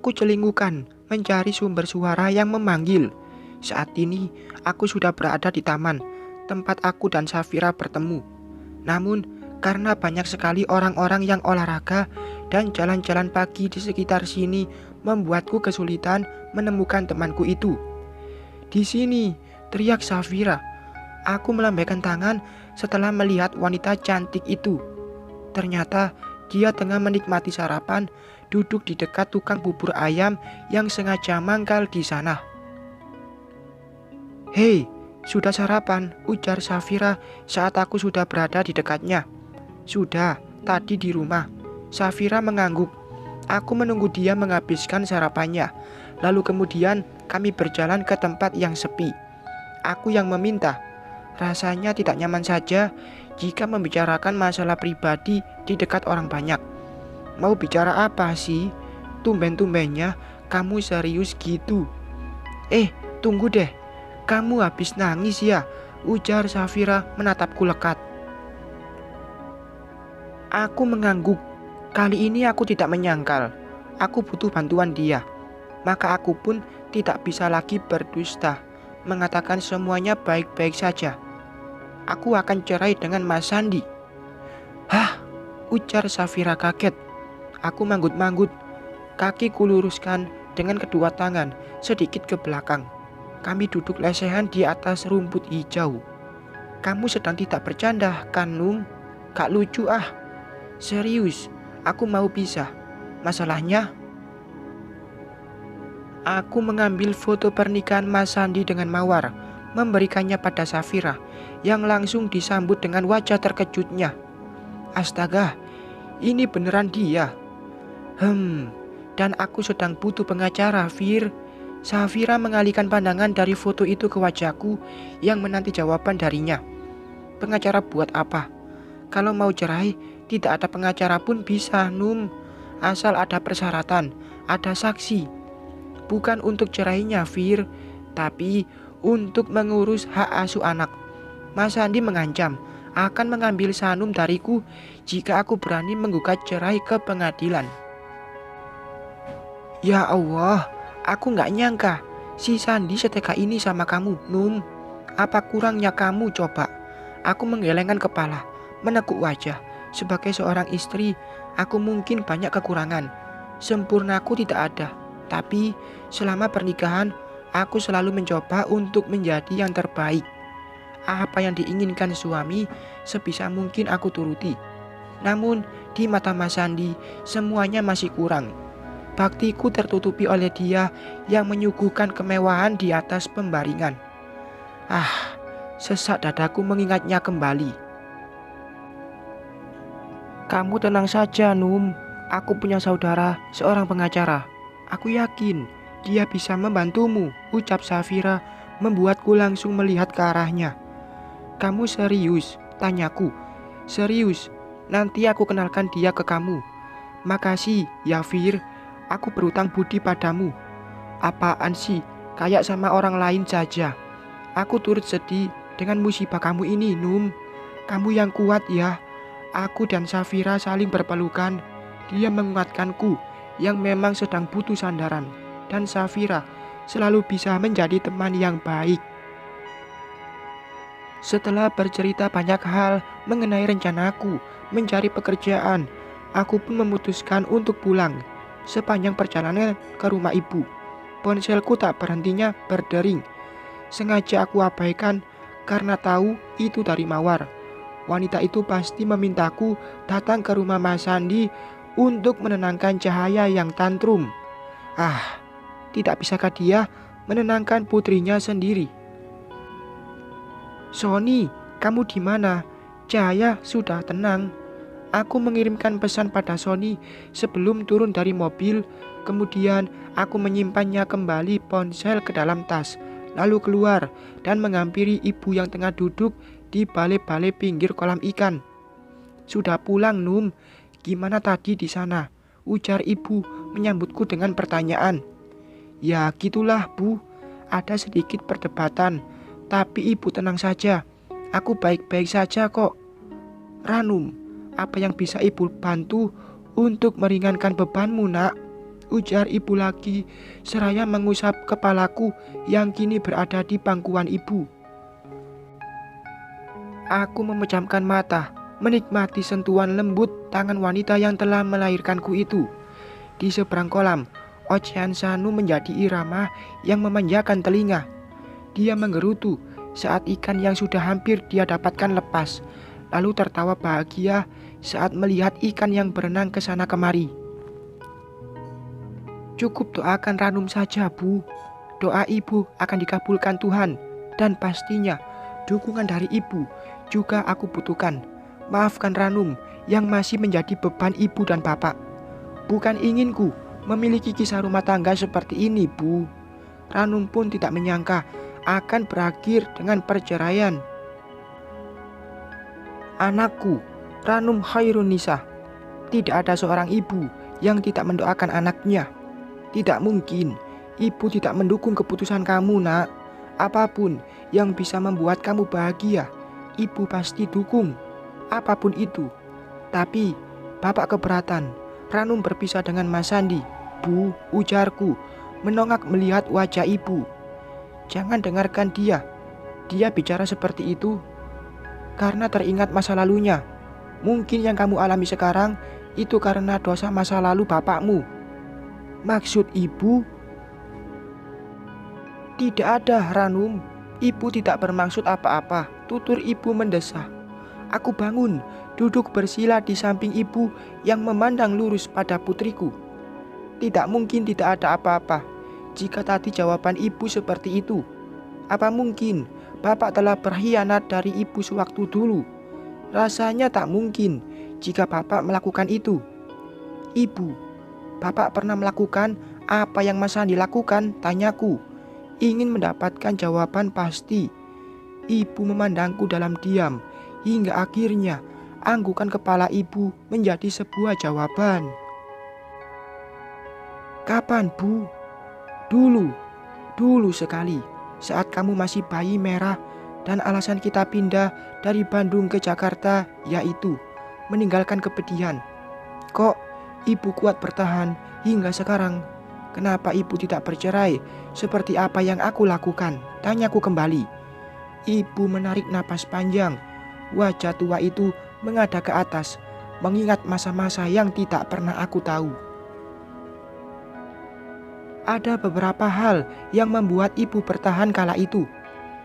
Aku celingukan mencari sumber suara yang memanggil. Saat ini aku sudah berada di taman, tempat aku dan Safira bertemu. Namun karena banyak sekali orang-orang yang olahraga dan jalan-jalan pagi di sekitar sini membuatku kesulitan menemukan temanku itu. Di sini, teriak Safira. Aku melambaikan tangan setelah melihat wanita cantik itu. Ternyata dia tengah menikmati sarapan, duduk di dekat tukang bubur ayam yang sengaja mangkal di sana. "Hei, sudah sarapan?" ujar Safira saat aku sudah berada di dekatnya. "Sudah, tadi di rumah." Safira mengangguk. Aku menunggu dia menghabiskan sarapannya. Lalu kemudian kami berjalan ke tempat yang sepi. Aku yang meminta. Rasanya tidak nyaman saja jika membicarakan masalah pribadi di dekat orang banyak. "Mau bicara apa sih? Tumben-tumbennya kamu serius gitu." Tunggu deh. Kamu habis nangis ya?" ujar Safira menatapku lekat. Aku mengangguk. Kali ini aku tidak menyangkal. Aku butuh bantuan dia. Maka aku pun tidak bisa lagi berdusta, mengatakan semuanya baik-baik saja. "Aku akan cerai dengan Mas Sandi." "Hah?" ujar Safira kaget. Aku manggut-manggut. Kaki kuluruskan dengan kedua tangan sedikit ke belakang. Kami duduk lesehan di atas rumput hijau. "Kamu sedang tidak bercanda kan, Num? Gak lucu ah." "Serius, aku mau pisah. Masalahnya, aku mengambil foto pernikahan Mas Sandi dengan Mawar, memberikannya pada Safira, yang langsung disambut dengan wajah terkejutnya. Astaga, ini beneran dia. Dan aku sedang butuh pengacara, Fir." Safira mengalihkan pandangan dari foto itu ke wajahku yang menanti jawaban darinya. "Pengacara buat apa? Kalau mau cerai, tidak ada pengacara pun bisa, Num. Asal ada persyaratan, ada saksi. Bukan untuk cerainya, Fir, tapi untuk mengurus hak asuh anak. Mas Sandi mengancam akan mengambil Sanum dariku jika aku berani menggugat cerai ke pengadilan." "Ya Allah, aku gak nyangka si Sandi setega ini sama kamu, Num. Apa kurangnya kamu coba?" Aku menggelengkan kepala, menekuk wajah. Sebagai seorang istri, aku mungkin banyak kekurangan. Sempurnaku tidak ada. Tapi selama pernikahan, aku selalu mencoba untuk menjadi yang terbaik. Apa yang diinginkan suami, sebisa mungkin aku turuti. Namun di mata Mas Sandi, semuanya masih kurang. Baktiku tertutupi oleh dia yang menyuguhkan kemewahan di atas pembaringan. Sesak dadaku mengingatnya kembali. "Kamu tenang saja, Num. Aku punya saudara, seorang pengacara. Aku yakin dia bisa membantumu," ucap Safira, membuatku langsung melihat ke arahnya. "Kamu serius?" tanyaku. "Serius. Nanti aku kenalkan dia ke kamu." "Makasih ya, Fir. Aku berutang budi padamu." "Apaan sih? Kayak sama orang lain saja." "Aku turut sedih dengan musibah kamu ini, Num. Kamu yang kuat ya." Aku dan Safira saling berpelukan. Dia menguatkanku yang memang sedang butuh sandaran. Dan Safira selalu bisa menjadi teman yang baik. Setelah bercerita banyak hal mengenai rencanaku mencari pekerjaan, aku pun memutuskan untuk pulang. Sepanjang perjalanan ke rumah ibu, ponselku tak berhentinya berdering. Sengaja aku abaikan karena tahu itu dari Mawar. Wanita itu pasti memintaku datang ke rumah Mas Sandi untuk menenangkan Cahaya yang tantrum. Tidak bisakah dia menenangkan putrinya sendiri? "Sony, kamu di mana? Cahaya sudah tenang." Aku mengirimkan pesan pada Sony sebelum turun dari mobil. Kemudian aku menyimpannya kembali ponsel ke dalam tas, lalu keluar dan menghampiri ibu yang tengah duduk di balai-balai pinggir kolam ikan. "Sudah pulang, Num. Gimana tadi di sana?" ujar ibu menyambutku dengan pertanyaan. "Ya gitulah, Bu. Ada sedikit perdebatan. Tapi ibu tenang saja. Aku baik-baik saja kok." "Ranum, apa yang bisa ibu bantu untuk meringankan bebanmu, nak?" ujar ibu lagi seraya mengusap kepalaku yang kini berada di pangkuan ibu. Aku memejamkan mata, menikmati sentuhan lembut tangan wanita yang telah melahirkanku itu. Di seberang kolam, ocehan Sanu menjadi irama yang memanjakan telinga. Dia menggerutu saat ikan yang sudah hampir dia dapatkan lepas, lalu tertawa bahagia saat melihat ikan yang berenang ke sana kemari. Cukup doakan Ranum saja, Bu. Doa ibu akan dikabulkan Tuhan, dan pastinya dukungan dari ibu juga aku butuhkan. Maafkan Ranum yang masih menjadi beban ibu dan bapak. Bukan inginku memiliki kisah rumah tangga seperti ini, Bu. Ranum pun tidak menyangka akan berakhir dengan perceraian. Anakku, Ranum Khairunisa. Tidak ada seorang ibu yang tidak mendoakan anaknya. Tidak mungkin ibu tidak mendukung keputusan kamu, Nak. Apapun yang bisa membuat kamu bahagia, ibu pasti dukung. Apapun itu. Tapi bapak keberatan Ranum berpisah dengan Mas Sandi. Bu, ujarku, menongak melihat wajah ibu. Jangan dengarkan dia. Dia bicara seperti itu karena teringat masa lalunya. Mungkin yang kamu alami sekarang itu karena dosa masa lalu bapakmu. Maksud ibu? Tidak ada, Ranum. Ibu tidak bermaksud apa-apa. Tutur ibu mendesah. Aku bangun, duduk bersila di samping ibu yang memandang lurus pada putriku. Tidak mungkin tidak ada apa-apa. Jika tadi jawaban ibu seperti itu, apa mungkin bapak telah berkhianat dari ibu sewaktu dulu? Rasanya tak mungkin jika bapak melakukan itu. Ibu, bapak pernah melakukan apa yang Mas Sandi lakukan? Tanyaku, ingin mendapatkan jawaban pasti. Ibu memandangku dalam diam, hingga akhirnya anggukan kepala ibu menjadi sebuah jawaban. Kapan, Bu? Dulu sekali, saat kamu masih bayi merah dan alasan kita pindah dari Bandung ke Jakarta yaitu meninggalkan kepedihan. Kok ibu kuat bertahan hingga sekarang? Kenapa ibu tidak bercerai seperti apa yang aku lakukan? Tanyaku kembali. Ibu menarik napas panjang. Wajah tua itu menghadap ke atas, mengingat masa-masa yang tidak pernah aku tahu. Ada beberapa hal yang membuat ibu bertahan kala itu.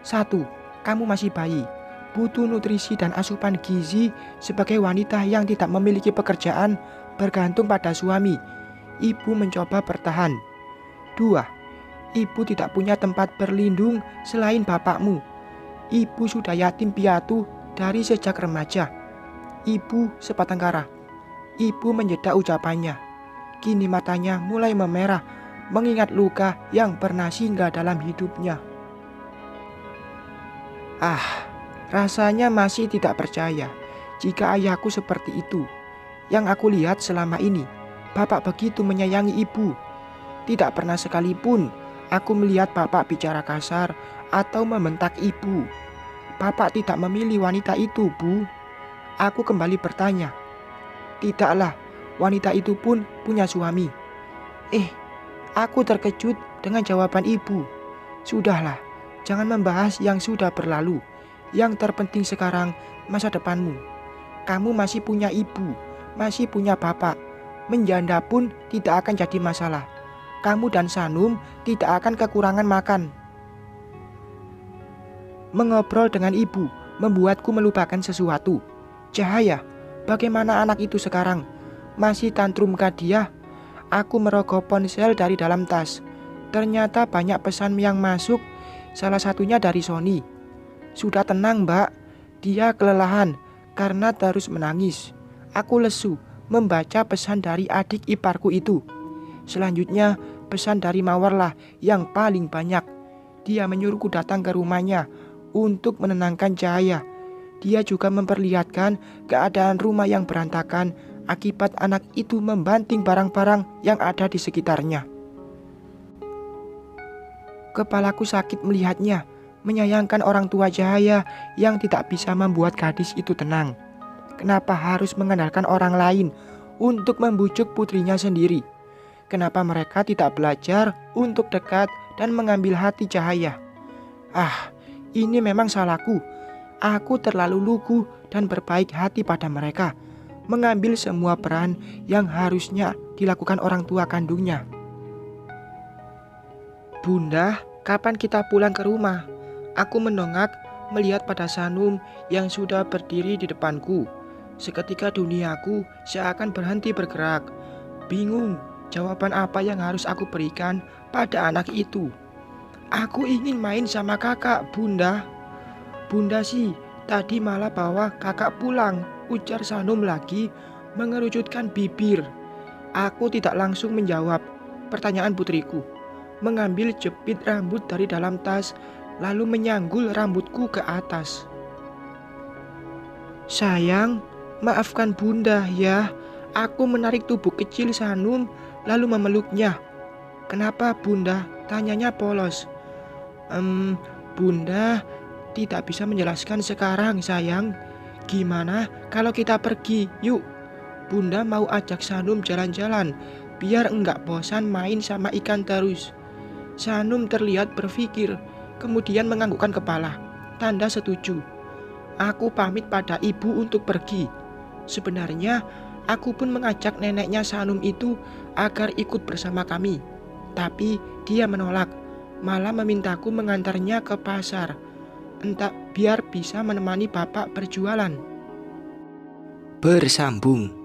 1. Kamu masih bayi, butuh nutrisi dan asupan gizi sebagai wanita yang tidak memiliki pekerjaan, bergantung pada suami. Ibu mencoba bertahan. 2. Ibu tidak punya tempat berlindung selain bapakmu. Ibu sudah yatim piatu dari sejak remaja. Ibu sebatang kara. Ibu menjeda ucapannya. Kini matanya mulai memerah, mengingat luka yang pernah singgah dalam hidupnya. Rasanya masih tidak percaya jika ayahku seperti itu. Yang aku lihat selama ini, bapak begitu menyayangi ibu. Tidak pernah sekalipun aku melihat bapak bicara kasar atau membentak ibu. Bapak tidak memilih wanita itu, Bu. Aku kembali bertanya. Tidaklah, wanita itu pun punya suami. Aku terkejut dengan jawaban ibu. Sudahlah, jangan membahas yang sudah berlalu. Yang terpenting sekarang masa depanmu. Kamu masih punya ibu, masih punya bapak. Menjanda pun tidak akan jadi masalah. Kamu dan Sanum tidak akan kekurangan makan. Mengobrol dengan ibu membuatku melupakan sesuatu. Cahaya, bagaimana anak itu sekarang? Masih tantrumkah dia? Aku merogoh ponsel dari dalam tas. Ternyata banyak pesan yang masuk, salah satunya dari Sony. Sudah tenang, Mbak. Dia kelelahan karena terus menangis. Aku lesu membaca pesan dari adik iparku itu. Selanjutnya pesan dari Mawarlah yang paling banyak. Dia menyuruhku datang ke rumahnya untuk menenangkan Cahaya. Dia juga memperlihatkan keadaan rumah yang berantakan akibat anak itu membanting barang-barang yang ada di sekitarnya. Kepalaku sakit melihatnya, menyayangkan orang tua Cahaya yang tidak bisa membuat gadis itu tenang. Kenapa harus mengandalkan orang lain untuk membujuk putrinya sendiri? Kenapa mereka tidak belajar untuk dekat dan mengambil hati cahaya? Ah, ini memang salahku. Aku terlalu lugu dan berbaik hati pada mereka, mengambil semua peran yang harusnya dilakukan orang tua kandungnya. Bunda, kapan kita pulang ke rumah? Aku mendongak melihat pada Sanum yang sudah berdiri di depanku. Seketika duniaku seakan berhenti bergerak. Bingung jawaban apa yang harus aku berikan pada anak itu. Aku ingin main sama kakak, Bunda. Bunda sih, tadi malah bawa kakak pulang, ujar Sanum lagi mengerucutkan bibir. Aku tidak langsung menjawab pertanyaan putriku. Mengambil jepit rambut dari dalam tas, lalu menyanggul rambutku ke atas. Sayang, maafkan Bunda ya. Aku menarik tubuh kecil Sanum lalu memeluknya. Kenapa Bunda? Tanyanya polos. Bunda tidak bisa menjelaskan sekarang sayang. Gimana kalau kita pergi? Yuk. Bunda mau ajak Sanum jalan-jalan biar enggak bosan main sama ikan terus. Sanum terlihat berpikir, kemudian menganggukkan kepala. Tanda setuju. Aku pamit pada ibu untuk pergi. Sebenarnya aku pun mengajak neneknya Sanum itu agar ikut bersama kami. Tapi dia menolak, malah memintaku mengantarnya ke pasar. Entah biar bisa menemani bapak berjualan. Bersambung.